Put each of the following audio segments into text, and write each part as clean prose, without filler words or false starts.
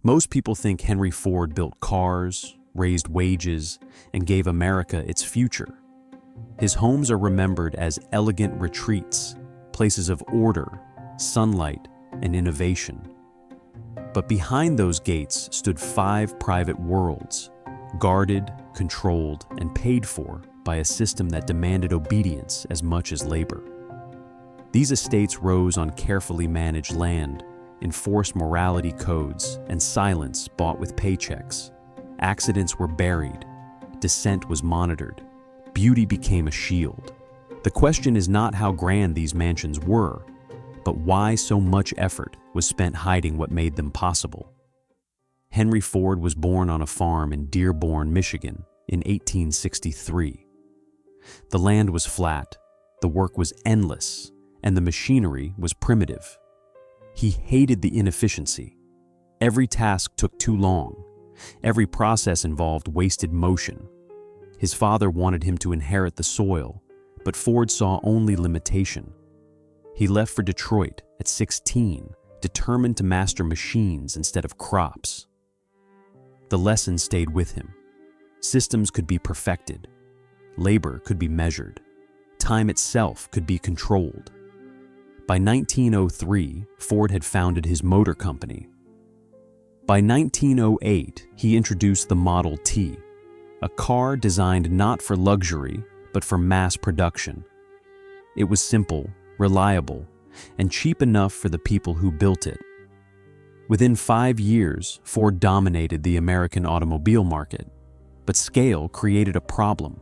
Most people think Henry Ford built cars, raised wages, and gave America its future. His homes are remembered as elegant retreats, places of order, sunlight, and innovation. But behind those gates stood 5 private worlds, guarded, controlled, and paid for by a system that demanded obedience as much as labor. These estates rose on carefully managed land, enforced morality codes, and silence bought with paychecks. Accidents were buried, dissent was monitored, beauty became a shield. The question is not how grand these mansions were, but why so much effort was spent hiding what made them possible. Henry Ford was born on a farm in Dearborn, Michigan in 1863. The land was flat, the work was endless, and the machinery was primitive. He hated the inefficiency. Every task took too long. Every process involved wasted motion. His father wanted him to inherit the soil, but Ford saw only limitation. He left for Detroit at 16, determined to master machines instead of crops. The lesson stayed with him. Systems could be perfected. Labor could be measured. Time itself could be controlled. By 1903, Ford had founded his motor company. By 1908, he introduced the Model T, a car designed not for luxury, but for mass production. It was simple, reliable, and cheap enough for the people who built it. Within 5 years, Ford dominated the American automobile market, but scale created a problem.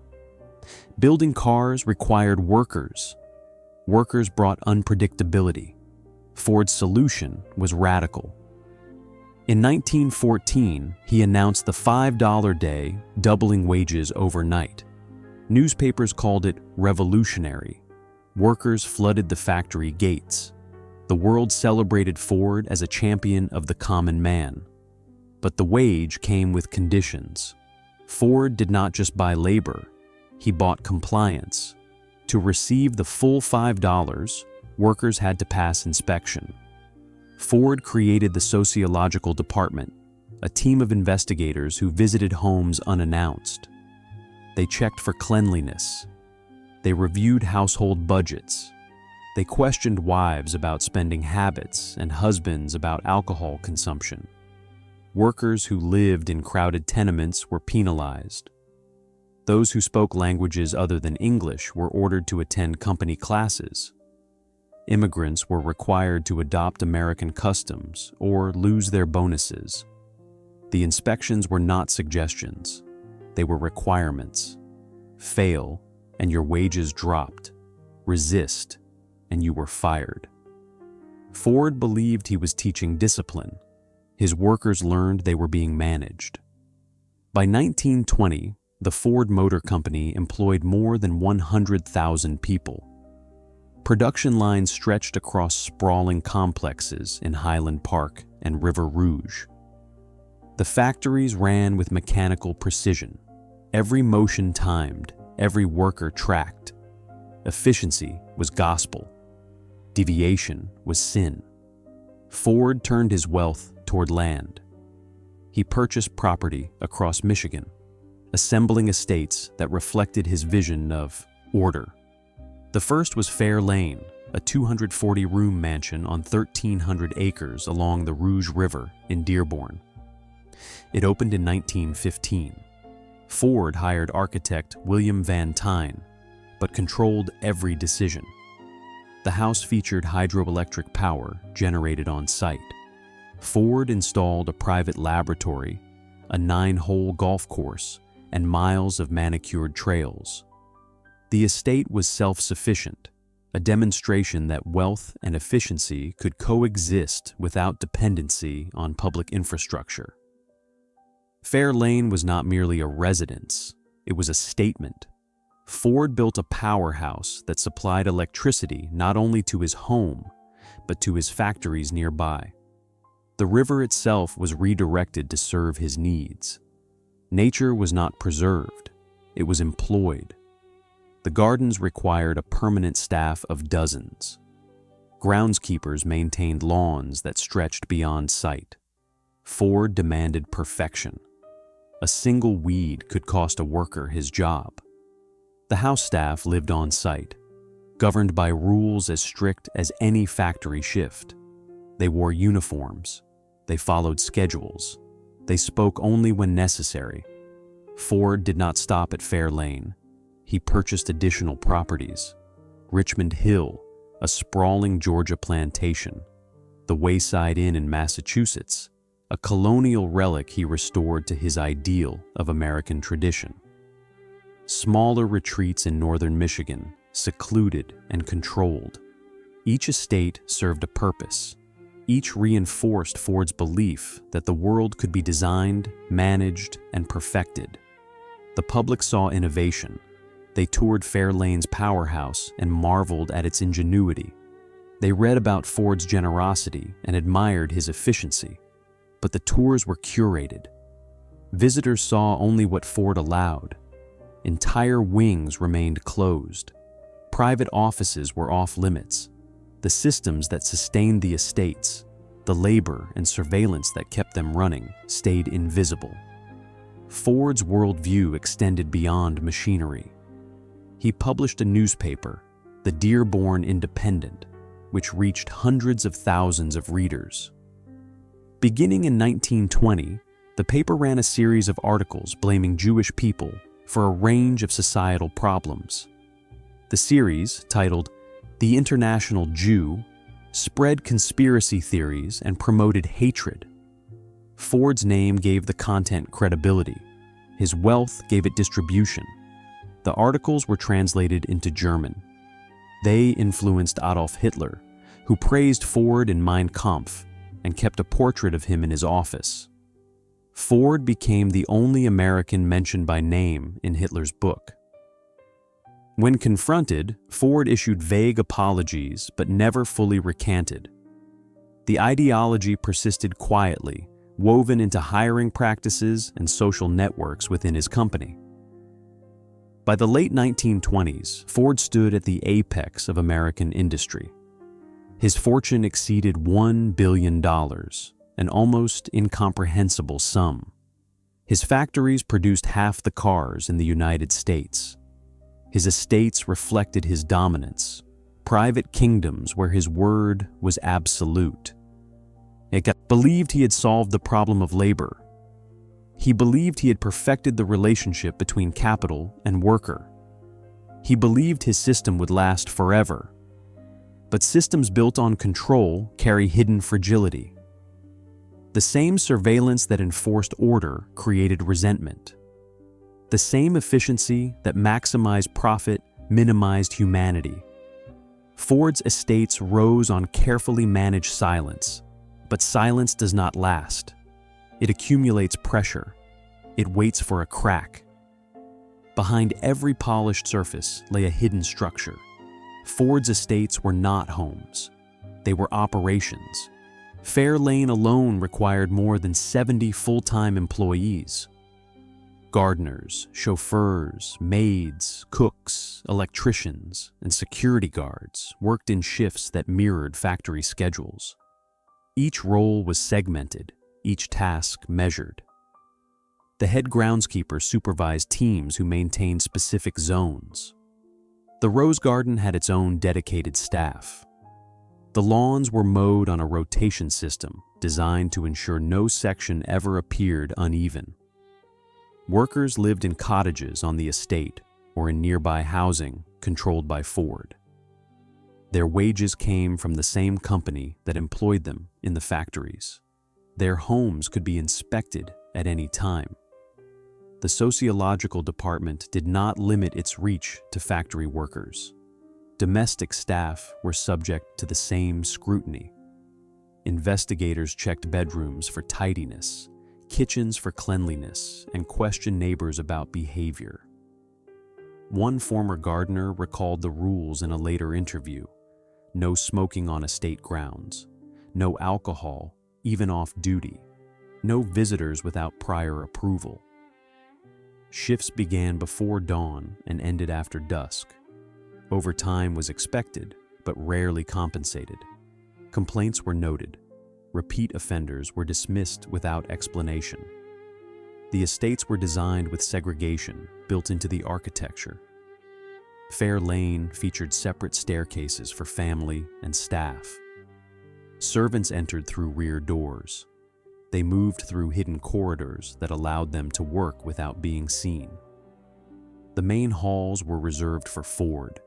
Building cars required workers. Workers brought unpredictability. Ford's solution was radical. In 1914, he announced the $5 day, doubling wages overnight. Newspapers called it revolutionary. Workers flooded the factory gates. The world celebrated Ford as a champion of the common man. But the wage came with conditions. Ford did not just buy labor, he bought compliance. To receive the full $5, workers had to pass inspection. Ford created the sociological department, a team of investigators who visited homes unannounced. They checked for cleanliness. They reviewed household budgets. They questioned wives about spending habits and husbands about alcohol consumption. Workers who lived in crowded tenements were penalized. Those who spoke languages other than English were ordered to attend company classes. Immigrants were required to adopt American customs or lose their bonuses. The inspections were not suggestions. They were requirements. Fail, and your wages dropped. Resist, and you were fired. Ford believed he was teaching discipline. His workers learned they were being managed. By 1920, the Ford Motor Company employed more than 100,000 people. Production lines stretched across sprawling complexes in Highland Park and River Rouge. The factories ran with mechanical precision, every motion timed, every worker tracked. Efficiency was gospel. Deviation was sin. Ford turned his wealth toward land. He purchased property across Michigan, assembling estates that reflected his vision of order. The first was Fair Lane, a 240-room mansion on 1,300 acres along the Rouge River in Dearborn. It opened in 1915. Ford hired architect William Van Tyne, but controlled every decision. The house featured hydroelectric power generated on site. Ford installed a private laboratory, a 9-hole golf course, and miles of manicured trails. The estate was self-sufficient, a demonstration that wealth and efficiency could coexist without dependency on public infrastructure. Fair Lane was not merely a residence, it was a statement. Ford built a powerhouse that supplied electricity not only to his home, but to his factories nearby. The river itself was redirected to serve his needs. Nature was not preserved, it was employed. The gardens required a permanent staff of dozens. Groundskeepers maintained lawns that stretched beyond sight. Ford demanded perfection. A single weed could cost a worker his job. The house staff lived on site, governed by rules as strict as any factory shift. They wore uniforms. They followed schedules. They spoke only when necessary. Ford did not stop at Fair Lane. He purchased additional properties. Richmond Hill, a sprawling Georgia plantation. The Wayside Inn in Massachusetts, a colonial relic he restored to his ideal of American tradition. Smaller retreats in northern Michigan, secluded and controlled. Each estate served a purpose. Each reinforced Ford's belief that the world could be designed, managed, and perfected. The public saw innovation. They toured Fair Lane's powerhouse and marveled at its ingenuity. They read about Ford's generosity and admired his efficiency. But the tours were curated. Visitors saw only what Ford allowed. Entire wings remained closed. Private offices were off limits. The systems that sustained the estates, the labor and surveillance that kept them running, stayed invisible. Ford's worldview extended beyond machinery. He published a newspaper, the Dearborn Independent, which reached hundreds of thousands of readers. Beginning in 1920, the paper ran a series of articles blaming Jewish people for a range of societal problems. The series, titled The International Jew, spread conspiracy theories and promoted hatred. Ford's name gave the content credibility. His wealth gave it distribution. The articles were translated into German. They influenced Adolf Hitler, who praised Ford in Mein Kampf and kept a portrait of him in his office. Ford became the only American mentioned by name in Hitler's book. When confronted, Ford issued vague apologies but never fully recanted. The ideology persisted quietly, woven into hiring practices and social networks within his company. By the late 1920s, Ford stood at the apex of American industry. His fortune exceeded $1 billion, an almost incomprehensible sum. His factories produced half the cars in the United States. His estates reflected his dominance, private kingdoms where his word was absolute. He believed he had solved the problem of labor. He believed he had perfected the relationship between capital and worker. He believed his system would last forever. But systems built on control carry hidden fragility. The same surveillance that enforced order created resentment. The same efficiency that maximized profit minimized humanity. Ford's estates rose on carefully managed silence, but silence does not last. It accumulates pressure. It waits for a crack. Behind every polished surface lay a hidden structure. Ford's estates were not homes. They were operations. Fair Lane alone required more than 70 full-time employees. Gardeners, chauffeurs, maids, cooks, electricians, and security guards worked in shifts that mirrored factory schedules. Each role was segmented, each task measured. The head groundskeeper supervised teams who maintained specific zones. The Rose Garden had its own dedicated staff. The lawns were mowed on a rotation system designed to ensure no section ever appeared uneven. Workers lived in cottages on the estate or in nearby housing controlled by Ford. Their wages came from the same company that employed them in the factories. Their homes could be inspected at any time. The sociological department did not limit its reach to factory workers. Domestic staff were subject to the same scrutiny. Investigators checked bedrooms for tidiness, kitchens for cleanliness, and questioned neighbors about behavior. One former gardener recalled the rules in a later interview: no smoking on estate grounds, no alcohol, even off duty, no visitors without prior approval. Shifts began before dawn and ended after dusk. Overtime was expected, but rarely compensated. Complaints were noted. repeat offenders were dismissed without explanation. The estates were designed with segregation built into the architecture. Fair Lane featured separate staircases for family and staff. Servants entered through rear doors. They moved through hidden corridors that allowed them to work without being seen. The main halls were reserved for Ford,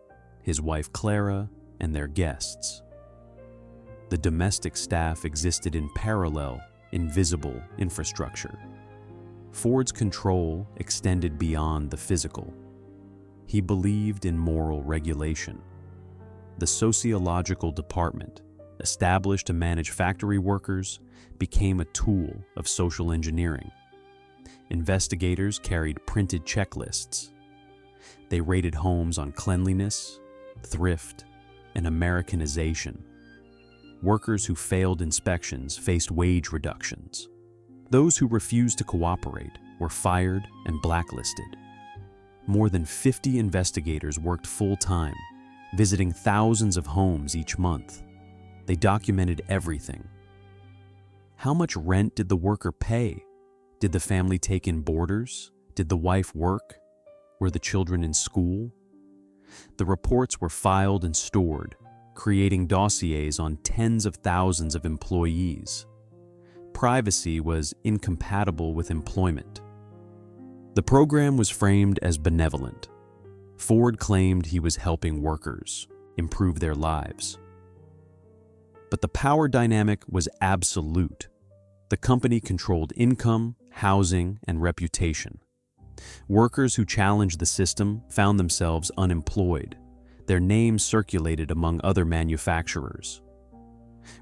his wife Clara, and their guests. The domestic staff existed in parallel, invisible infrastructure. Ford's control extended beyond the physical. He believed in moral regulation. The sociological department, established to manage factory workers, became a tool of social engineering. Investigators carried printed checklists. They rated homes on cleanliness, thrift, and Americanization. Workers who failed inspections faced wage reductions. Those who refused to cooperate were fired and blacklisted. More than 50 investigators worked full-time, visiting thousands of homes each month. They documented everything. How much rent did the worker pay? Did the family take in boarders? Did the wife work? Were the children in school? The reports were filed and stored, creating dossiers on tens of thousands of employees. Privacy was incompatible with employment. The program was framed as benevolent. Ford claimed he was helping workers improve their lives. But the power dynamic was absolute. The company controlled income, housing, and reputation. Workers who challenged the system found themselves unemployed. Their names circulated among other manufacturers.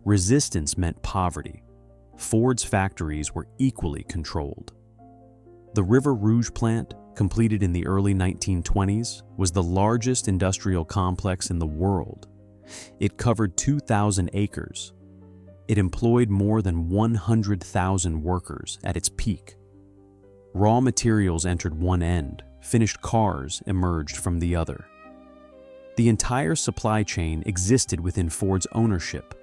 Resistance meant poverty. Ford's factories were equally controlled. The River Rouge plant, completed in the early 1920s, was the largest industrial complex in the world. It covered 2,000 acres. It employed more than 100,000 workers at its peak. Raw materials entered one end, finished cars emerged from the other. The entire supply chain existed within Ford's ownership,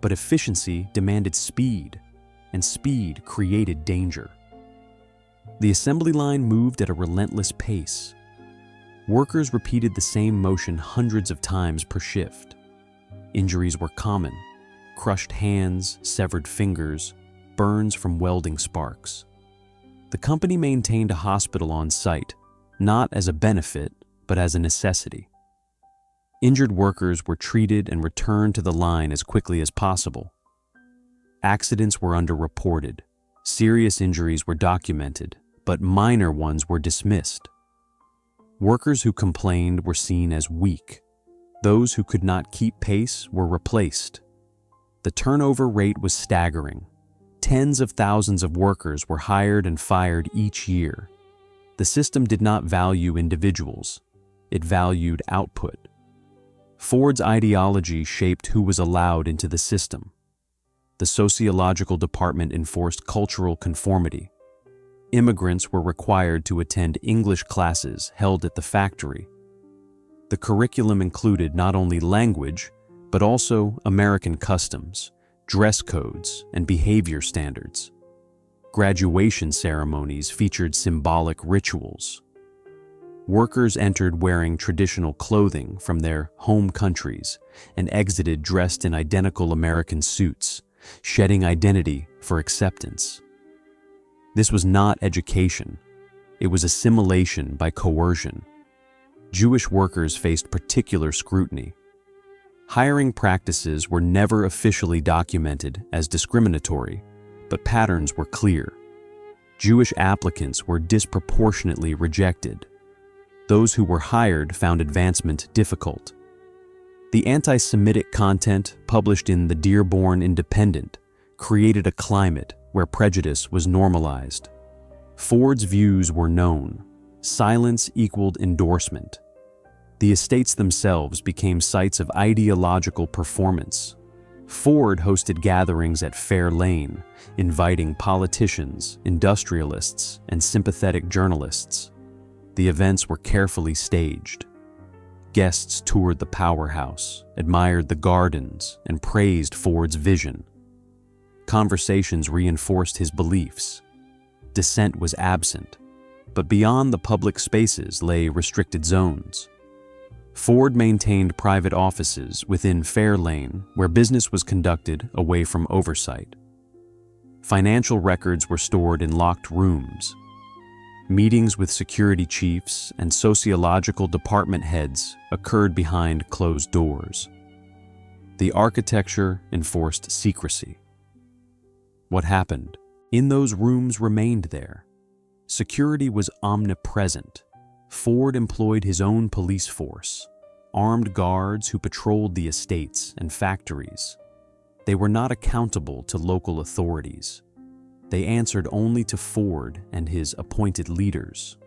but efficiency demanded speed, and speed created danger. The assembly line moved at a relentless pace. Workers repeated the same motion hundreds of times per shift. Injuries were common: crushed hands, severed fingers, burns from welding sparks. The company maintained a hospital on site, not as a benefit, but as a necessity. Injured workers were treated and returned to the line as quickly as possible. Accidents were underreported. Serious injuries were documented, but minor ones were dismissed. Workers who complained were seen as weak. Those who could not keep pace were replaced. The turnover rate was staggering. Tens of thousands of workers were hired and fired each year. The system did not value individuals. It valued output. Ford's ideology shaped who was allowed into the system. The sociological department enforced cultural conformity. Immigrants were required to attend English classes held at the factory. The curriculum included not only language, but also American customs, dress codes, and behavior standards. Graduation ceremonies featured symbolic rituals. Workers entered wearing traditional clothing from their home countries and exited dressed in identical American suits, shedding identity for acceptance. This was not education. It was assimilation by coercion. Jewish workers faced particular scrutiny. Hiring practices were never officially documented as discriminatory, but patterns were clear. Jewish applicants were disproportionately rejected. Those who were hired found advancement difficult. The anti-Semitic content published in the Dearborn Independent created a climate where prejudice was normalized. Ford's views were known. Silence equaled endorsement. The estates themselves became sites of ideological performance. Ford hosted gatherings at Fair Lane, inviting politicians, industrialists, and sympathetic journalists. The events were carefully staged. Guests toured the powerhouse, admired the gardens, and praised Ford's vision. Conversations reinforced his beliefs. Dissent was absent, but beyond the public spaces lay restricted zones. Ford maintained private offices within Fairlane, where business was conducted away from oversight. Financial records were stored in locked rooms. Meetings with security chiefs and sociological department heads occurred behind closed doors. The architecture enforced secrecy. What happened? In those rooms remained there. Security was omnipresent. Ford employed his own police force, armed guards who patrolled the estates and factories. They were not accountable to local authorities. They answered only to Ford and his appointed leaders.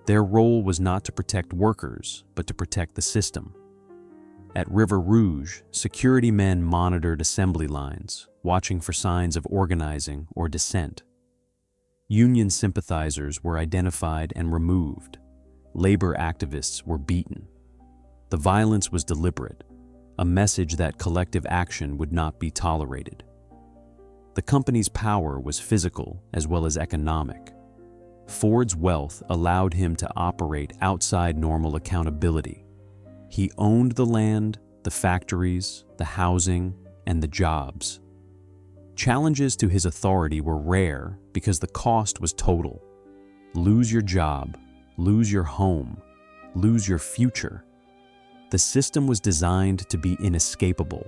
Their role was not to protect workers, but to protect the system. At River Rouge, security men monitored assembly lines, watching for signs of organizing or dissent. Union sympathizers were identified and removed. Labor activists were beaten. The violence was deliberate, a message that collective action would not be tolerated. The company's power was physical as well as economic. Ford's wealth allowed him to operate outside normal accountability. He owned the land, the factories, the housing, and the jobs. Challenges to his authority were rare because the cost was total. Lose your job, lose your home, lose your future. The system was designed to be inescapable.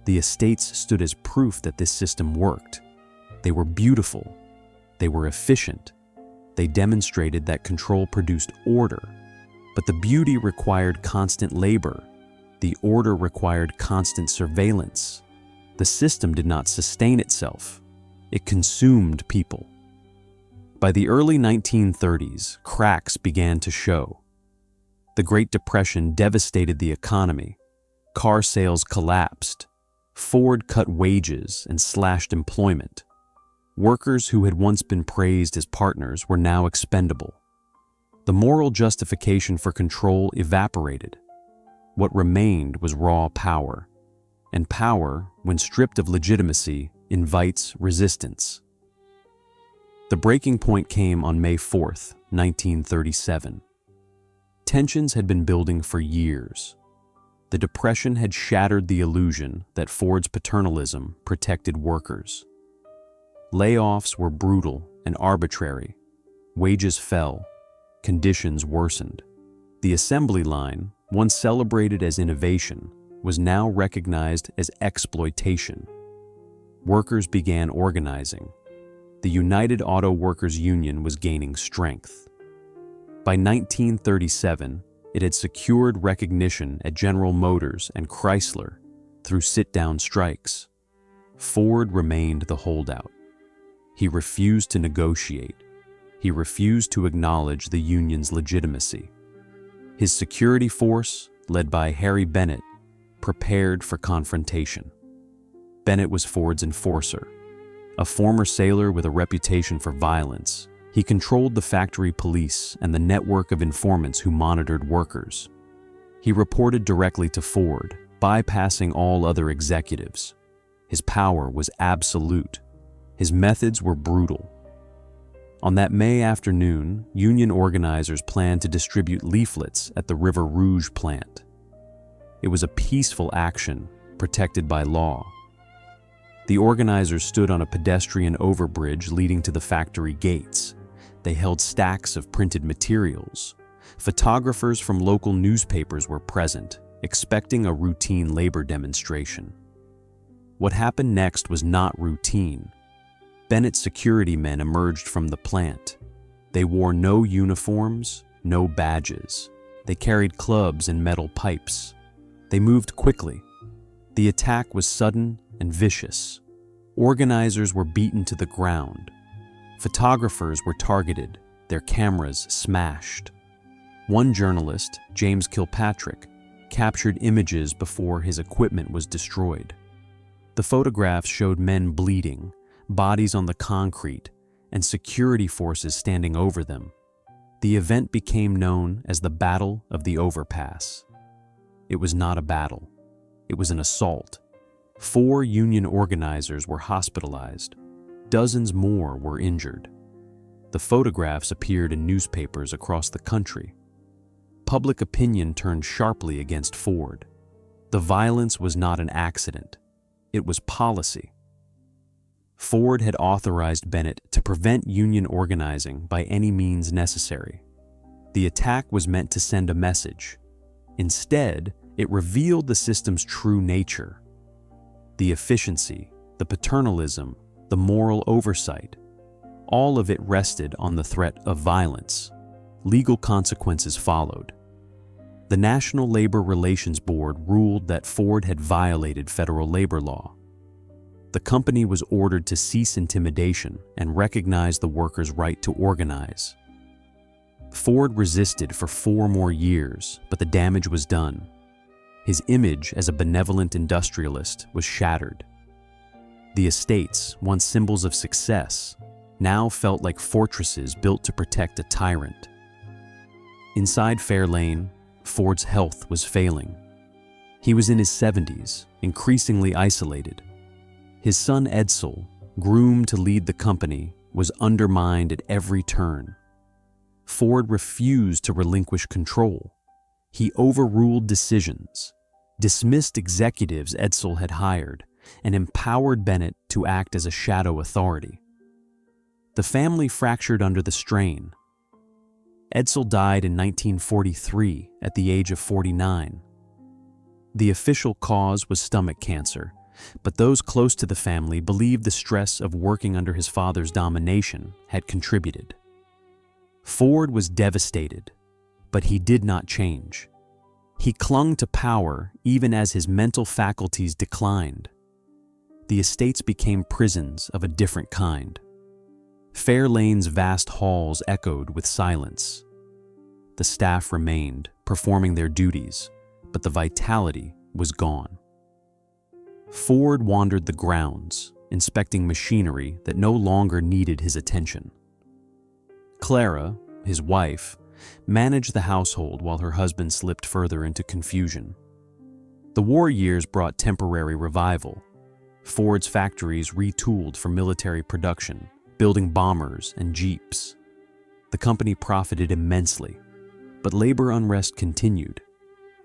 The estates stood as proof that this system worked. They were beautiful. They were efficient. They demonstrated that control produced order. But the beauty required constant labor. The order required constant surveillance. The system did not sustain itself. It consumed people. By the early 1930s, cracks began to show. The Great Depression devastated the economy. Car sales collapsed. Ford cut wages and slashed employment. Workers who had once been praised as partners were now expendable. The moral justification for control evaporated. What remained was raw power. And power, when stripped of legitimacy, invites resistance. The breaking point came on May 4, 1937. Tensions had been building for years. The Depression had shattered the illusion that Ford's paternalism protected workers. Layoffs were brutal and arbitrary. Wages fell. Conditions worsened. The assembly line, once celebrated as innovation, was now recognized as exploitation. Workers began organizing. The United Auto Workers Union was gaining strength. By 1937, it had secured recognition at General Motors and Chrysler through sit-down strikes. Ford remained the holdout. He refused to negotiate. He refused to acknowledge the union's legitimacy. His security force, led by Harry Bennett, prepared for confrontation. Bennett was Ford's enforcer. A former sailor with a reputation for violence, he controlled the factory police and the network of informants who monitored workers. He reported directly to Ford, bypassing all other executives. His power was absolute. His methods were brutal. On that May afternoon, union organizers planned to distribute leaflets at the River Rouge plant. It was a peaceful action, protected by law. The organizers stood on a pedestrian overbridge leading to the factory gates. They held stacks of printed materials. Photographers from local newspapers were present, expecting a routine labor demonstration. What happened next was not routine. Bennett's security men emerged from the plant. They wore no uniforms, no badges. They carried clubs and metal pipes. They moved quickly. The attack was sudden and vicious. Organizers were beaten to the ground. Photographers were targeted, their cameras smashed. One journalist, James Kilpatrick, captured images before his equipment was destroyed. The photographs showed men bleeding, bodies on the concrete, and security forces standing over them. The event became known as the Battle of the Overpass. It was not a battle. It was an assault. 4 union organizers were hospitalized. Dozens more were injured. The photographs appeared in newspapers across the country. Public opinion turned sharply against Ford. The violence was not an accident. It was policy. Ford had authorized Bennett to prevent union organizing by any means necessary. The attack was meant to send a message. Instead, it revealed the system's true nature. The efficiency, the paternalism, the moral oversight, all of it rested on the threat of violence. Legal consequences followed. The National Labor Relations Board ruled that Ford had violated federal labor law. The company was ordered to cease intimidation and recognize the workers' right to organize. Ford resisted for 4 more years, but the damage was done. His image as a benevolent industrialist was shattered. The estates, once symbols of success, now felt like fortresses built to protect a tyrant. Inside Fairlane, Ford's health was failing. He was in his 70s, increasingly isolated. His son Edsel, groomed to lead the company, was undermined at every turn. Ford refused to relinquish control. He overruled decisions, dismissed executives Edsel had hired, and empowered Bennett to act as a shadow authority. The family fractured under the strain. Edsel died in 1943 at the age of 49. The official cause was stomach cancer, but those close to the family believed the stress of working under his father's domination had contributed. Ford was devastated, but he did not change. He clung to power even as his mental faculties declined. The estates became prisons of a different kind. Fairlane's vast halls echoed with silence. The staff remained, performing their duties, but the vitality was gone. Ford wandered the grounds, inspecting machinery that no longer needed his attention. Clara, his wife, managed the household while her husband slipped further into confusion. The war years brought temporary revival. Ford's factories retooled for military production, building bombers and jeeps. The company profited immensely, but labor unrest continued.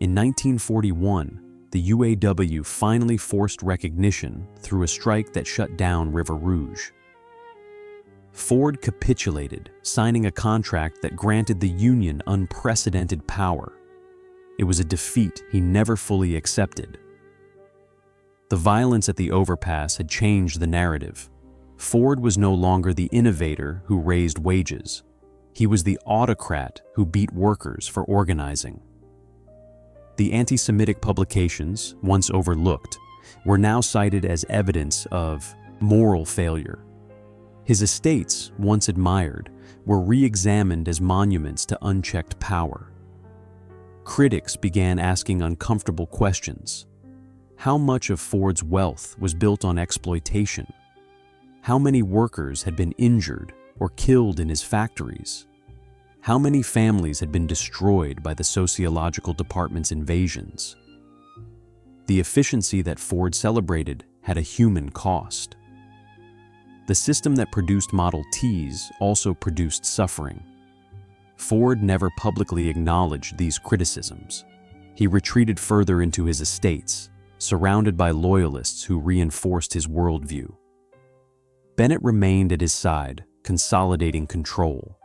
In 1941, the UAW finally forced recognition through a strike that shut down River Rouge. Ford capitulated, signing a contract that granted the union unprecedented power. It was a defeat he never fully accepted. The violence at the overpass had changed the narrative. Ford was no longer the innovator who raised wages. He was the autocrat who beat workers for organizing. The anti-Semitic publications, once overlooked, were now cited as evidence of moral failure. His estates, once admired, were re-examined as monuments to unchecked power. Critics began asking uncomfortable questions. How much of Ford's wealth was built on exploitation? How many workers had been injured or killed in his factories? How many families had been destroyed by the sociological department's invasions? The efficiency that Ford celebrated had a human cost. The system that produced Model Ts also produced suffering. Ford never publicly acknowledged these criticisms. He retreated further into his estates, surrounded by loyalists who reinforced his worldview. Bennett remained at his side, consolidating control.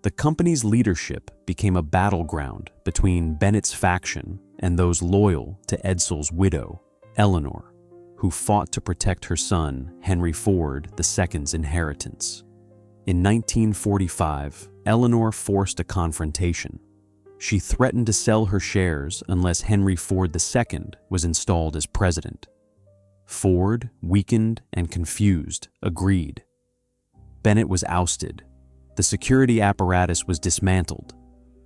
The company's leadership became a battleground between Bennett's faction and those loyal to Edsel's widow, Eleanor, who fought to protect her son, Henry Ford II's inheritance. In 1945, Eleanor forced a confrontation. She threatened to sell her shares unless Henry Ford II was installed as president. Ford, weakened and confused, agreed. Bennett was ousted. The security apparatus was dismantled.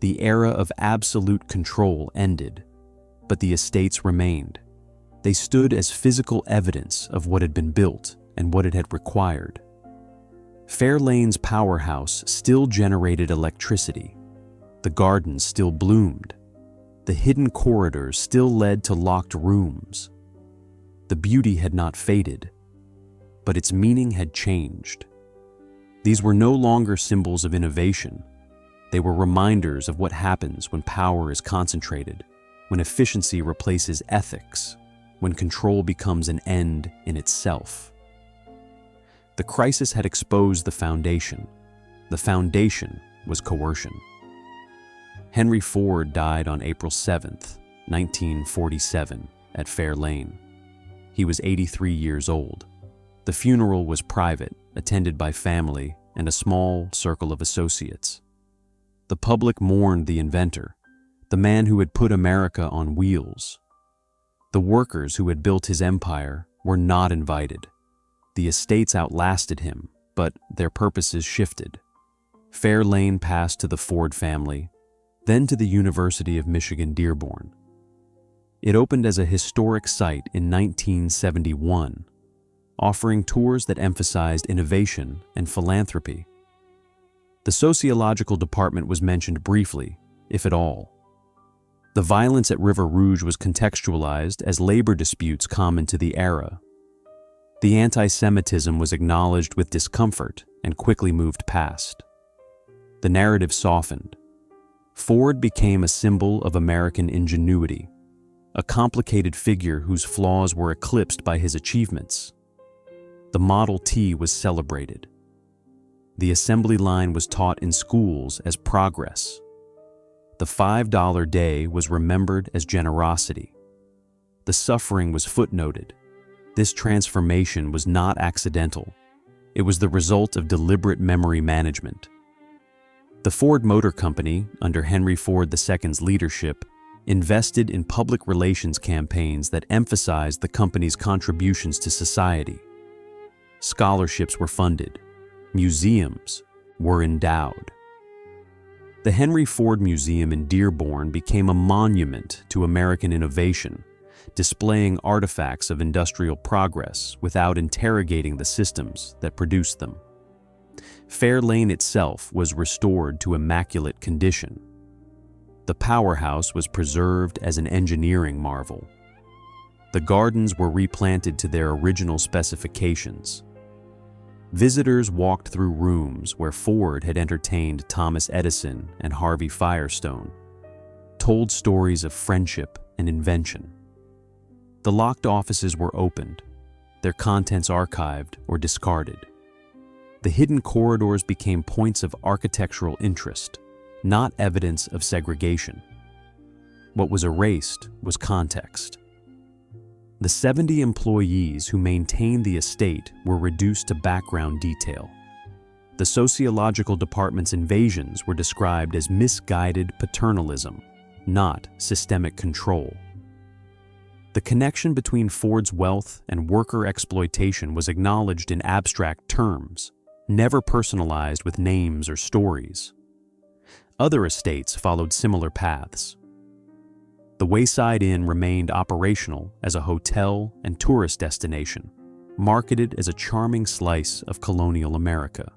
The era of absolute control ended, but the estates remained. They stood as physical evidence of what had been built and what it had required. Fairlane's powerhouse still generated electricity. The gardens still bloomed. The hidden corridors still led to locked rooms. The beauty had not faded, but its meaning had changed. These were no longer symbols of innovation. They were reminders of what happens when power is concentrated, when efficiency replaces ethics, when control becomes an end in itself. The crisis had exposed the foundation. The foundation was coercion. Henry Ford died on April 7, 1947, at Fair Lane. He was 83 years old. The funeral was private, attended by family and a small circle of associates. The public mourned the inventor, the man who had put America on wheels. The workers who had built his empire were not invited. The estates outlasted him, but their purposes shifted. Fair Lane passed to the Ford family, then to the University of Michigan Dearborn. It opened as a historic site in 1971, offering tours that emphasized innovation and philanthropy. The sociological department was mentioned briefly, if at all. The violence at River Rouge was contextualized as labor disputes common to the era. The anti-Semitism was acknowledged with discomfort and quickly moved past. The narrative softened. Ford became a symbol of American ingenuity, a complicated figure whose flaws were eclipsed by his achievements. The Model T was celebrated. The assembly line was taught in schools as progress. The $5 day was remembered as generosity. The suffering was footnoted. This transformation was not accidental. It was the result of deliberate memory management. The Ford Motor Company, under Henry Ford II's leadership, invested in public relations campaigns that emphasized the company's contributions to society. Scholarships were funded. Museums were endowed. The Henry Ford Museum in Dearborn became a monument to American innovation, displaying artifacts of industrial progress without interrogating the systems that produced them. Fair Lane itself was restored to immaculate condition. The powerhouse was preserved as an engineering marvel. The gardens were replanted to their original specifications. Visitors walked through rooms where Ford had entertained Thomas Edison and Harvey Firestone, told stories of friendship and invention. The locked offices were opened, their contents archived or discarded. The hidden corridors became points of architectural interest, not evidence of segregation. What was erased was context. The 70 employees who maintained the estate were reduced to background detail. The sociological department's invasions were described as misguided paternalism, not systemic control. The connection between Ford's wealth and worker exploitation was acknowledged in abstract terms, never personalized with names or stories. Other estates followed similar paths. The Wayside Inn remained operational as a hotel and tourist destination, marketed as a charming slice of colonial America.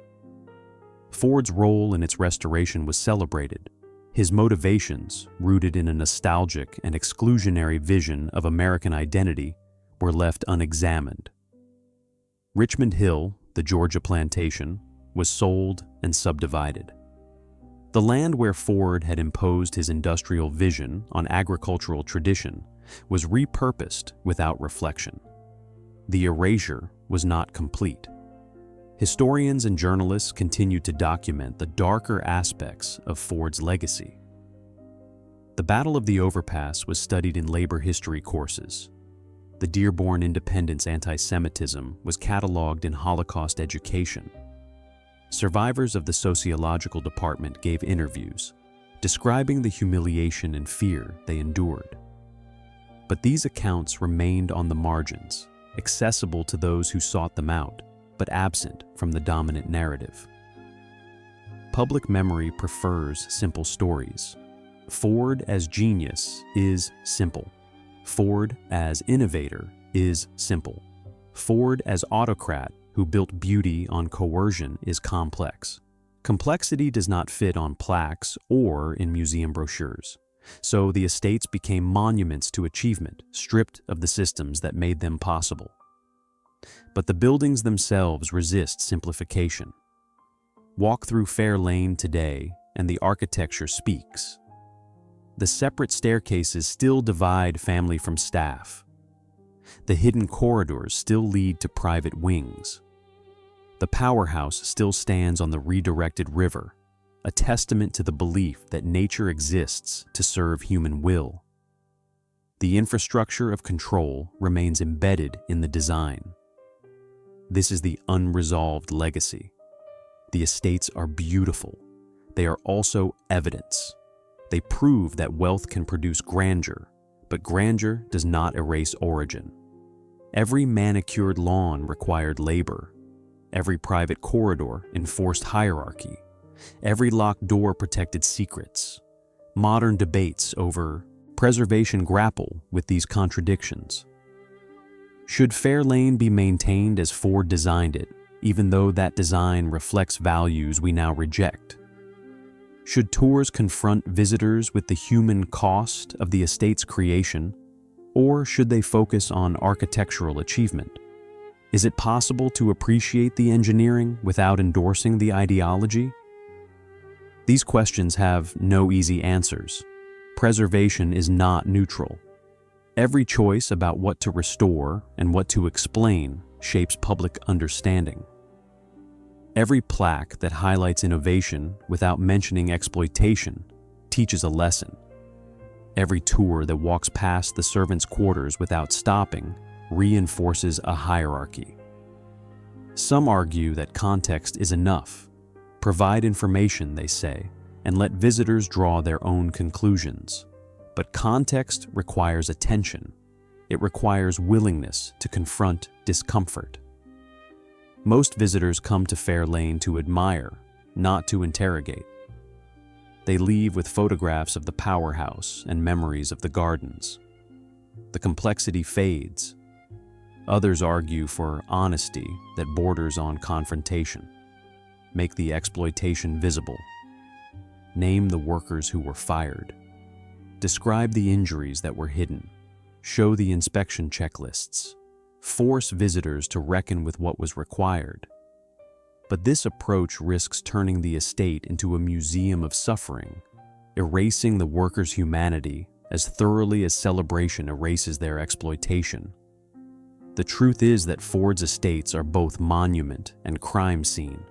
Ford's role in its restoration was celebrated. His motivations, rooted in a nostalgic and exclusionary vision of American identity, were left unexamined. Richmond Hill, the Georgia plantation, was sold and subdivided. The land where Ford had imposed his industrial vision on agricultural tradition was repurposed without reflection. The erasure was not complete. Historians and journalists continued to document the darker aspects of Ford's legacy. The Battle of the Overpass was studied in labor history courses. The Dearborn Independent's anti-Semitism was cataloged in Holocaust education. Survivors of the sociological department gave interviews, describing the humiliation and fear they endured. But these accounts remained on the margins, accessible to those who sought them out, but absent from the dominant narrative. Public memory prefers simple stories. Ford as genius is simple. Ford as innovator is simple. Ford as autocrat who built beauty on coercion is complex. Complexity does not fit on plaques or in museum brochures. So the estates became monuments to achievement, stripped of the systems that made them possible. But the buildings themselves resist simplification. Walk through Fair Lane today, and the architecture speaks. The separate staircases still divide family from staff. The hidden corridors still lead to private wings. The powerhouse still stands on the redirected river, a testament to the belief that nature exists to serve human will. The infrastructure of control remains embedded in the design. This is the unresolved legacy. The estates are beautiful. They are also evidence. They prove that wealth can produce grandeur, but grandeur does not erase origin. Every manicured lawn required labor. Every private corridor enforced hierarchy. Every locked door protected secrets. Modern debates over preservation grapple with these contradictions. Should Fair Lane be maintained as Ford designed it, even though that design reflects values we now reject? Should tours confront visitors with the human cost of the estate's creation, or should they focus on architectural achievement? Is it possible to appreciate the engineering without endorsing the ideology? These questions have no easy answers. Preservation is not neutral. Every choice about what to restore and what to explain shapes public understanding. Every plaque that highlights innovation without mentioning exploitation teaches a lesson. Every tour that walks past the servants' quarters without stopping reinforces a hierarchy. Some argue that context is enough. Provide information, they say, and let visitors draw their own conclusions. But context requires attention. It requires willingness to confront discomfort. Most visitors come to Fair Lane to admire, not to interrogate. They leave with photographs of the powerhouse and memories of the gardens. The complexity fades. Others argue for honesty that borders on confrontation. Make the exploitation visible. Name the workers who were fired. Describe the injuries that were hidden. Show the inspection checklists. Force visitors to reckon with what was required. But this approach risks turning the estate into a museum of suffering, erasing the workers' humanity as thoroughly as celebration erases their exploitation. The truth is that Ford's estates are both monument and crime scene.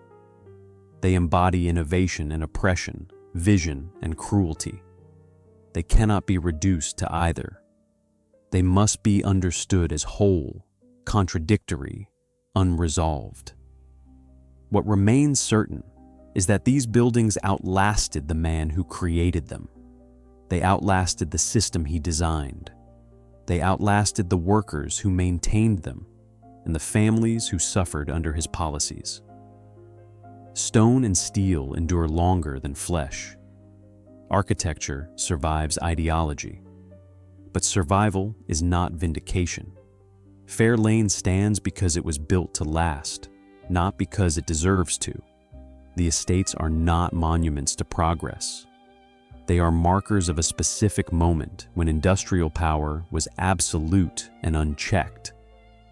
They embody innovation and oppression, vision and cruelty. They cannot be reduced to either. They must be understood as whole, contradictory, unresolved. What remains certain is that these buildings outlasted the man who created them. They outlasted the system he designed. They outlasted the workers who maintained them and the families who suffered under his policies. Stone and steel endure longer than flesh. Architecture survives ideology. But survival is not vindication. Fair Lane stands because it was built to last, not because it deserves to. The estates are not monuments to progress. They are markers of a specific moment when industrial power was absolute and unchecked,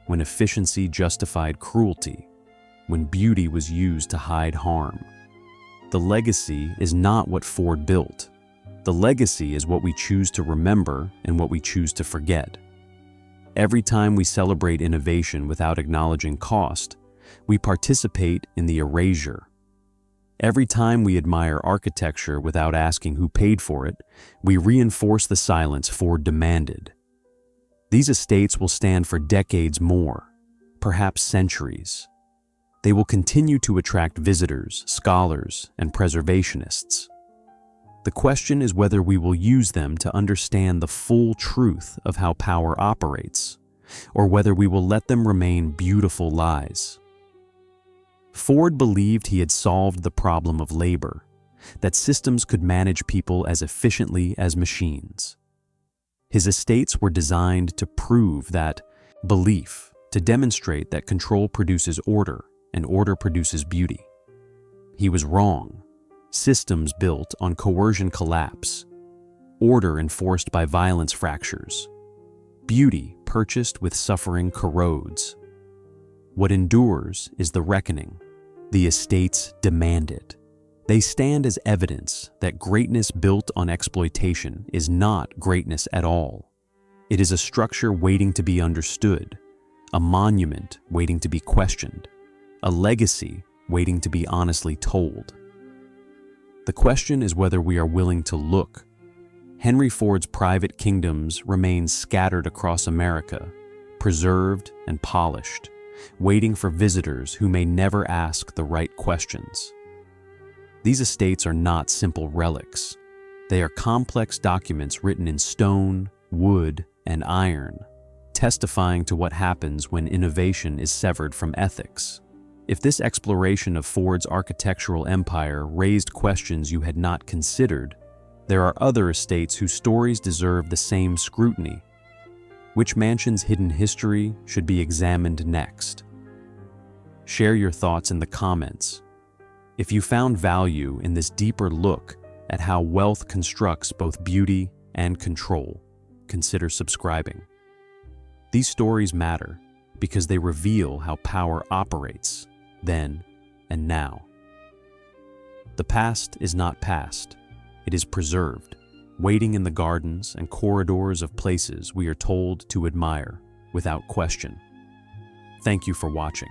when efficiency justified cruelty, when beauty was used to hide harm. The legacy is not what Ford built. The legacy is what we choose to remember and what we choose to forget. Every time we celebrate innovation without acknowledging cost, we participate in the erasure. Every time we admire architecture without asking who paid for it, we reinforce the silence Ford demanded. These estates will stand for decades more, perhaps centuries. They will continue to attract visitors, scholars, and preservationists. The question is whether we will use them to understand the full truth of how power operates, or whether we will let them remain beautiful lies. Ford believed he had solved the problem of labor, that systems could manage people as efficiently as machines. His estates were designed to prove that belief, to demonstrate that control produces order and order produces beauty. He was wrong. Systems built on coercion collapse. order enforced by violence fractures. Beauty purchased with suffering corrodes. What endures is the reckoning. The estates demand it. They stand as evidence that greatness built on exploitation is not greatness at all. It is a structure waiting to be understood, a monument waiting to be questioned, a legacy waiting to be honestly told. The question is whether we are willing to look. Henry Ford's private kingdoms remain scattered across America, preserved and polished, waiting for visitors who may never ask the right questions. These estates are not simple relics. They are complex documents written in stone, wood, and iron, testifying to what happens when innovation is severed from ethics. If this exploration of Ford's architectural empire raised questions you had not considered, there are other estates whose stories deserve the same scrutiny. Which mansion's hidden history should be examined next? Share your thoughts in the comments. If you found value in this deeper look at how wealth constructs both beauty and control, consider subscribing. These stories matter because they reveal how power operates then and now. The past is not past. It is preserved, waiting in the gardens and corridors of places we are told to admire without question. Thank you for watching.